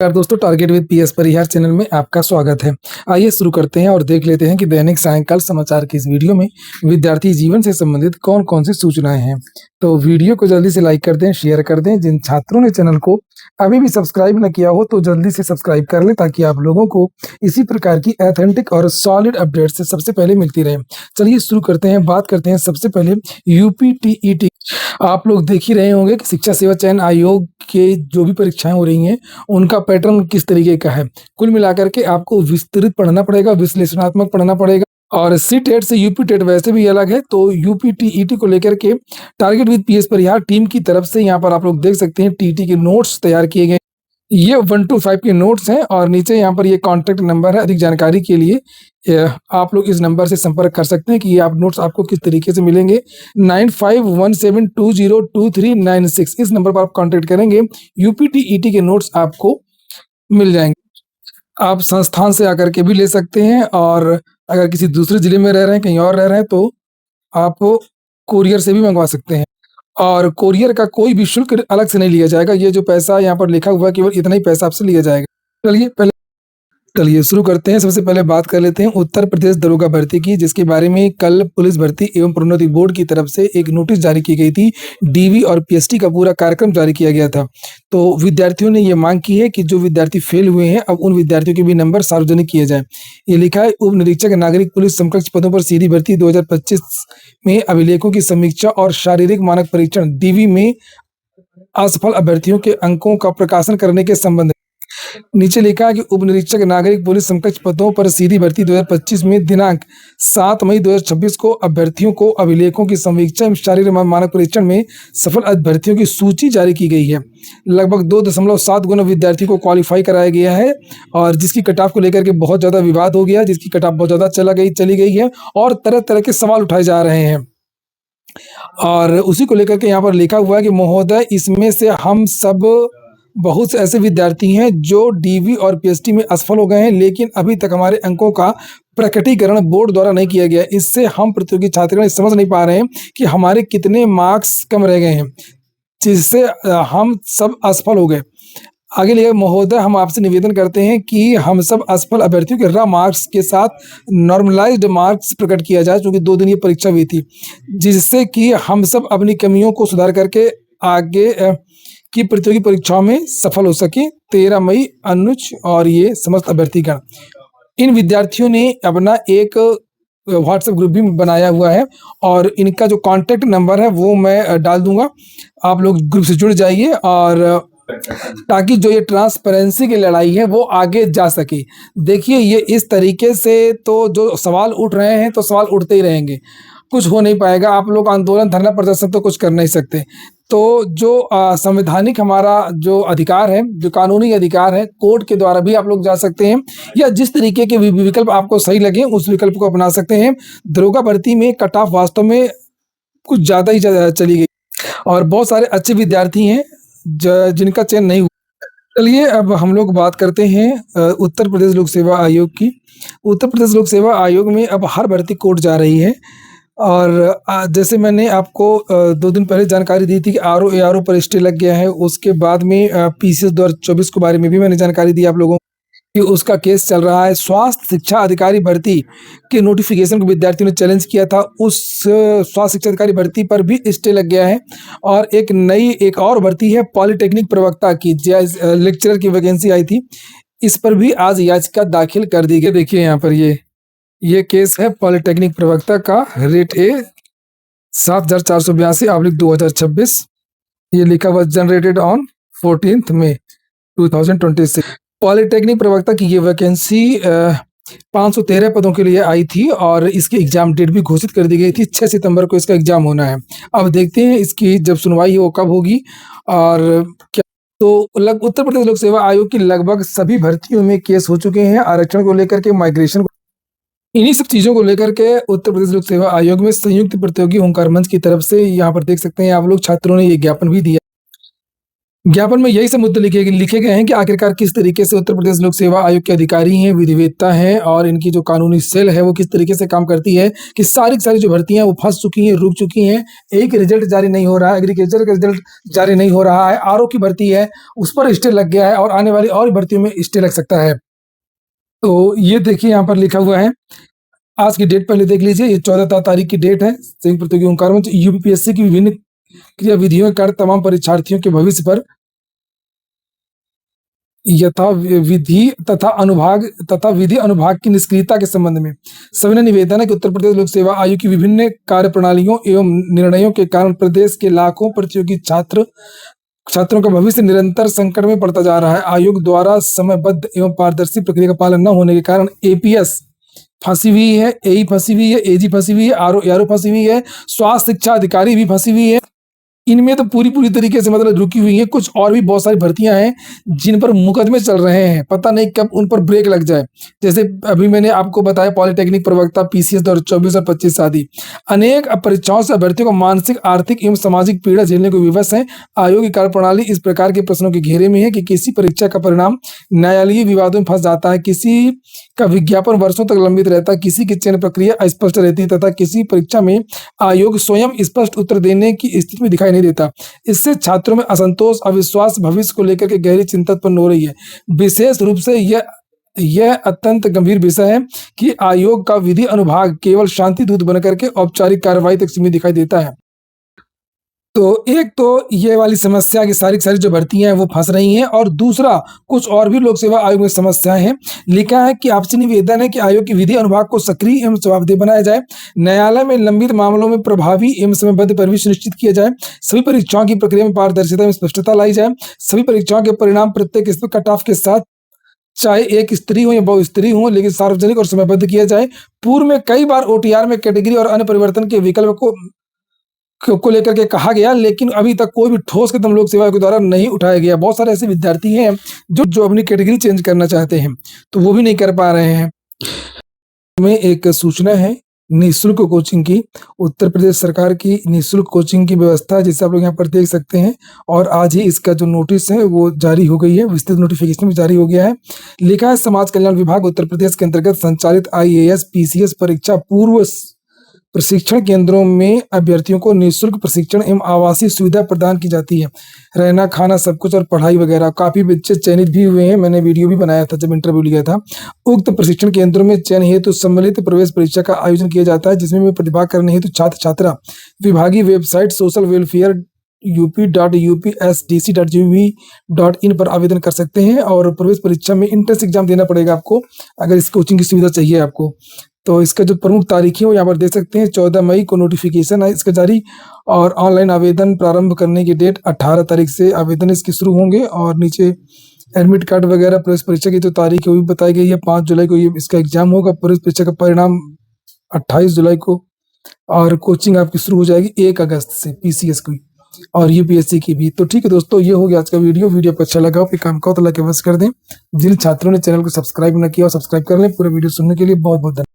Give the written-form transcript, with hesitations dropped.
नमस्कार दोस्तों, target with PS Parihar channel में आपका स्वागत है। आइए शुरू करते हैं और देख लेते हैं कि दैनिक सायंकाल समाचार की इस वीडियो में विद्यार्थी जीवन से संबंधित कौन-कौन सी सूचनाएं हैं। तो वीडियो को जल्दी से लाइक कर दें, शेयर कर दें। जिन छात्रों ने चैनल को अभी भी सब्सक्राइब न किया हो तो जल्दी से सब्सक्राइब कर लें ताकि आप लोगों को इसी प्रकार की ऑथेंटिक और सॉलिड अपडेट से सबसे पहले मिलती रहे। चलिए शुरू करते हैं, बात करते हैं सबसे पहले यूपी-टीईटी। आप लोग देख ही रहे होंगे कि शिक्षा सेवा चयन आयोग के जो भी परीक्षाएं हो रही हैं, उनका पैटर्न किस तरीके का है। कुल मिलाकर के आपको विस्तृत पढ़ना पड़ेगा, विश्लेषणात्मक पढ़ना पड़ेगा और सी-टेट से यूपी-टेट वैसे भी अलग है। तो यूपी-टीईटी को लेकर के target with PS Parihar team की तरफ से यहाँ पर आप लोग देख सकते हैं टीटी के नोट्स तैयार किए गए। ये 1 to 5 के नोट्स हैं और नीचे यहाँ पर ये कॉन्टैक्ट नंबर है। अधिक जानकारी के लिए आप लोग इस नंबर से संपर्क कर सकते हैं कि ये आप नोट्स आपको किस तरीके से मिलेंगे। 9517202396 इस नंबर पर आप कॉन्टैक्ट करेंगे, यूपी-टीईटी के नोट्स आपको मिल जाएंगे। आप संस्थान से आकर के भी ले सकते हैं और अगर किसी दूसरे जिले में रह रहे हैं, कहीं और रह रहे हैं तो आप कोरियर से भी मंगवा सकते हैं और कोरियर का कोई भी शुल्क अलग से नहीं लिया जाएगा। ये जो पैसा यहाँ पर लिखा हुआ है केवल इतना ही पैसा आपसे लिया जाएगा। चलिए शुरू करते हैं। सबसे पहले बात कर लेते हैं उत्तर प्रदेश दरोगा भर्ती की, जिसके बारे में कल पुलिस भर्ती एवं प्रोन्नति बोर्ड की तरफ से एक नोटिस जारी की गई थी। डीवी और पीएसटी का पूरा कार्यक्रम जारी किया गया था। तो विद्यार्थियों ने ये मांग की है कि जो विद्यार्थी फेल हुए हैं अब उन विद्यार्थियों के भी नंबर सार्वजनिक किए जाए। ये लिखा है, उप निरीक्षक नागरिक पुलिस समकक्ष पदों पर सीधी भर्ती 2025 में अभिलेखों की समीक्षा और शारीरिक मानक परीक्षण डीवी में असफल अभ्यर्थियों के अंकों का प्रकाशन करने के संबंध में नीचे लिखा है कि उप निरीक्षक नागरिक पुलिस समकक्ष पदों पर सीधी भर्ती 2025 में दिनांक 7 मई 2026 को अभ्यर्थियों को अभिलेखों की समीक्षा एवं शारीरिक मानक परीक्षण में सफल अभ्यर्थियों की सूची जारी की गई है। लगभग 2.7 गुना विद्यार्थियों को क्वालिफाई कराया गया है और जिसकी कट ऑफ को लेकर के बहुत ज़्यादा विवाद हो गया, जिसकी कट ऑफ बहुत ज़्यादा चली गई है और तरह तरह के सवाल उठाए जा रहे हैं। और उसी को लेकर के यहाँ पर लिखा हुआ है कि महोदय, इसमें से हम सब बहुत से ऐसे विद्यार्थी हैं जो डीवी और पीएसटी में असफल हो गए हैं, लेकिन अभी तक हमारे अंकों का प्रकटीकरण बोर्ड द्वारा नहीं किया गया। इससे हम प्रतियोगी छात्रों समझ नहीं पा रहे हैं कि हमारे कितने मार्क्स कम रह गए हैं, जिससे हम सब असफल हो गए। आगे लिखा, महोदय, हम आपसे निवेदन करते हैं कि हम सब असफल अभ्यर्थियों के रॉ मार्क्स के साथ नॉर्मलाइज्ड मार्क्स प्रकट किया जाए, क्योंकि 2 दिन ये परीक्षा हुई थी, जिससे कि हम सब अपनी कमियों को सुधार करके आगे की प्रतियोगी परीक्षाओं में सफल हो सके। 13 मई अनुज और ये समस्त अभ्यर्थीगण। इन विद्यार्थियों ने अपना एक व्हाट्सएप ग्रुप भी बनाया हुआ है और इनका जो कॉन्टैक्ट नंबर है वो मैं डाल दूंगा। आप लोग ग्रुप से जुड़ जाइए और ताकि जो ये ट्रांसपेरेंसी की लड़ाई है वो आगे जा सके। देखिए, ये इस तरीके से तो जो सवाल उठ रहे हैं तो सवाल उठते ही रहेंगे, कुछ हो नहीं पाएगा। आप लोग आंदोलन, धरना प्रदर्शन तो कुछ कर नहीं सकते। तो जो संवैधानिक हमारा जो अधिकार है, जो कानूनी अधिकार है, कोर्ट के द्वारा भी आप लोग जा सकते हैं या जिस तरीके के विकल्प आपको सही लगे उस विकल्प को अपना सकते हैं। दरोगा भर्ती में कट ऑफ वास्तव में कुछ ज़्यादा ही चली गई और बहुत सारे अच्छे विद्यार्थी हैं जिनका चयन नहीं हुआ। चलिए अब हम लोग बात करते हैं उत्तर प्रदेश लोक सेवा आयोग की। उत्तर प्रदेश लोक सेवा आयोग में अब हर भर्ती कोर्ट जा रही है और जैसे मैंने आपको 2 दिन पहले जानकारी दी थी कि आरओ एआरओ पर स्टे लग गया है। उसके बाद में पीसीएस 2024 के बारे में भी मैंने जानकारी दी आप लोगों को कि उसका केस चल रहा है। स्वास्थ्य शिक्षा अधिकारी भर्ती के नोटिफिकेशन को विद्यार्थियों ने चैलेंज किया था, उस स्वास्थ्य शिक्षा अधिकारी भर्ती पर भी स्टे लग गया है। और एक और भर्ती है पॉलिटेक्निक प्रवक्ता की, लेक्चरर की वैकेंसी आई थी, इस पर भी आज याचिका दाखिल कर दी गई। देखिए यहाँ पर ये केस है पॉलिटेक्निक प्रवक्ता का, रेट ए 7482/2026। ये लिखा हुआ जनरेटेड ऑन 14 मई 2026। पॉलिटेक्निक प्रवक्ता की ये वैकेंसी 513 पदों के लिए आई थी और इसकी एग्जाम डेट भी घोषित कर दी गई थी। 6 सितंबर को इसका एग्जाम होना है। अब देखते हैं इसकी जब सुनवाई वो कब होगी और क्या। तो उत्तर प्रदेश लोक सेवा आयोग की लगभग सभी भर्तियों में केस हो चुके हैं, आरक्षण को लेकर के, माइग्रेशन, इन्हीं सब चीज़ों को लेकर के उत्तर प्रदेश लोक सेवा आयोग में संयुक्त प्रतियोगी ओंकार मंच की तरफ से यहाँ पर देख सकते हैं आप लोग, छात्रों ने ये ज्ञापन भी दिया। ज्ञापन में यही सब मुद्दे लिखे गए हैं कि आखिरकार किस तरीके से उत्तर प्रदेश लोक सेवा आयोग के अधिकारी हैं, विधिवेत्ता हैं और इनकी जो कानूनी सेल है वो किस तरीके से काम करती है कि सारी की सारी जो भर्तियां वो फंस चुकी हैं, रुक चुकी हैं। एक रिजल्ट जारी नहीं हो रहा है, एग्रीकल्चर का रिजल्ट जारी नहीं हो रहा है, आरओ की भर्ती है उस पर स्टे लग गया है और आने वाली और भर्तियों में स्टे लग सकता है। तो ये देखिए यहाँ पर लिखा हुआ है, आज की डेट पहले देख लीजिए, ये 14 तारीख की डेट है। संयुक्त प्रतियोगी ओंकार मंच यूपीपीएससी की विभिन्न क्रियाविधियों के कारण तमाम परीक्षार्थियों के भविष्य पर यथा विधि तथा विधि अनुभाग की निष्क्रियता के संबंध में सविनय निवेदन है कि उत्तर प्रदेश लोक सेवा आयोग की विभिन्न कार्य प्रणालियों एवं निर्णयों के कारण प्रदेश के लाखों प्रतियोगी छात्रों का भविष्य निरंतर संकट में पड़ता जा रहा है। आयोग द्वारा समयबद्ध एवं पारदर्शी प्रक्रिया का पालन न होने के कारण एपीएस फंसी हुई है, एई फंसी हुई है, एजी फंसी हुई है, आरओ फंसी हुई है, स्वास्थ्य शिक्षा अधिकारी भी फंसी हुई है। इनमें तो पूरी तरीके से मतलब रुकी हुई है। कुछ और भी बहुत सारी भर्तियां हैं जिन पर मुकदमे चल रहे हैं, पता नहीं कब उन पर ब्रेक लग जाए। जैसे अभी मैंने आपको बताया पॉलिटेक्निक प्रवक्ता पीसीएस 2024 और 25 आदि अनेक परीक्षाओं से अभ्यर्थियों को मानसिक, आर्थिक एवं सामाजिक पीड़ा झेलने को विवश है। आयोग की कार्यप्रणाली इस प्रकार के प्रश्नों के घेरे में है कि किसी परीक्षा का परिणाम न्यायालयीय विवादों में फंस जाता है, किसी का विज्ञापन वर्षों तक लंबित रहता है, किसी की चयन प्रक्रिया अस्पष्ट रहती है तथा किसी परीक्षा में आयोग स्वयं स्पष्ट उत्तर देने की स्थिति में दिखाई नहीं देता। इससे छात्रों में असंतोष, अविश्वास, भविष्य को लेकर के गहरी चिंता उत्पन्न हो रही है। विशेष रूप से यह अत्यंत गंभीर विषय है कि आयोग का विधि अनुभाग केवल शांति दूत बनकर के औपचारिक कार्रवाई तक सीमित दिखाई देता है। तो एक तो ये वाली समस्या की सारी जो भर्तियां हैं वो फंस रही हैं और दूसरा कुछ और भी लोक सेवा आयोग में समस्याएं हैं। लिखा है कि आपसे निवेदन है कि आयोग की विधि अनुभाग को सक्रिय एवं जवाबदेह बनाया जाए, न्यायालय में लंबित मामलों में प्रभावी एवं समयबद्ध परिवेश सुनिश्चित किया जाए, सभी परीक्षाओं की प्रक्रिया में पारदर्शिता एवं स्पष्टता लाई जाए, सभी परीक्षाओं के परिणाम प्रत्येक कट ऑफ के साथ चाहे एक स्त्री हो या बहुस्त्री हो लेकिन सार्वजनिक और समयबद्ध किया जाए। पूर्व में कई बार ओटीआर में कैटेगरी और अन्य परिवर्तन के विकल्प को लेकर के कहा गया, लेकिन अभी तक कोई भी ठोस कदम लोक सेवा के द्वारा नहीं उठाया गया। बहुत सारे ऐसे विद्यार्थी हैं जो अपनी कैटेगरी चेंज करना चाहते हैं तो वो भी नहीं कर पा रहे हैं। में एक सूचना है निःशुल्क कोचिंग की, उत्तर प्रदेश सरकार की निःशुल्क कोचिंग की व्यवस्था जिसे आप लोग यहाँ पर देख सकते हैं और आज ही इसका जो नोटिस है वो जारी हो गई है, विस्तृत नोटिफिकेशन भी जारी हो गया है। लिखा है समाज कल्याण विभाग उत्तर प्रदेश के अंतर्गत संचालित आईएएस पीसीएस परीक्षा पूर्व प्रशिक्षण केंद्रों में अभ्यर्थियों को निःशुल्क प्रशिक्षण एवं आवासीय सुविधा प्रदान की जाती है, रहना खाना सब कुछ और पढ़ाई वगैरह। काफी बच्चे चयनित भी हुए हैं, मैंने वीडियो भी बनाया था जब इंटरव्यू लिया था। उक्त प्रशिक्षण केंद्रों में चयन हेतु सम्मिलित प्रवेश परीक्षा का आयोजन किया जाता है जिसमें प्रतिभाग करने हेतु छात्र छात्रा विभागीय वेबसाइट सोशल वेलफेयर up.upsdc.gov.in पर आवेदन कर सकते हैं और प्रवेश परीक्षा में इंट्रेंस एग्जाम देना पड़ेगा आपको अगर इस कोचिंग की सुविधा चाहिए आपको। तो इसका जो प्रमुख तारीख है वो यहाँ पर देख सकते हैं, 14 मई को नोटिफिकेशन है इसका जारी और ऑनलाइन आवेदन प्रारंभ करने की डेट 18 तारीख से आवेदन इसके शुरू होंगे और नीचे एडमिट कार्ड वगैरह प्रवेश परीक्षा की जो तारीख है वो भी बताई गई है। 5 जुलाई को ये इसका एग्जाम होगा, प्रवेश परीक्षा का परिणाम 28 जुलाई को और कोचिंग आपकी शुरू हो जाएगी 1 अगस्त से पीसीएस की और यूपीएससी की भी। तो ठीक है दोस्तों, ये हो गया आज का वीडियो आपको अच्छा लगा हो काम का तो लाइक अवश्य कर दें। जिन छात्रों ने चैनल को सब्सक्राइब न किया और सब्सक्राइब कर लें। पूरे वीडियो सुनने के लिए बहुत बहुत धन्यवाद।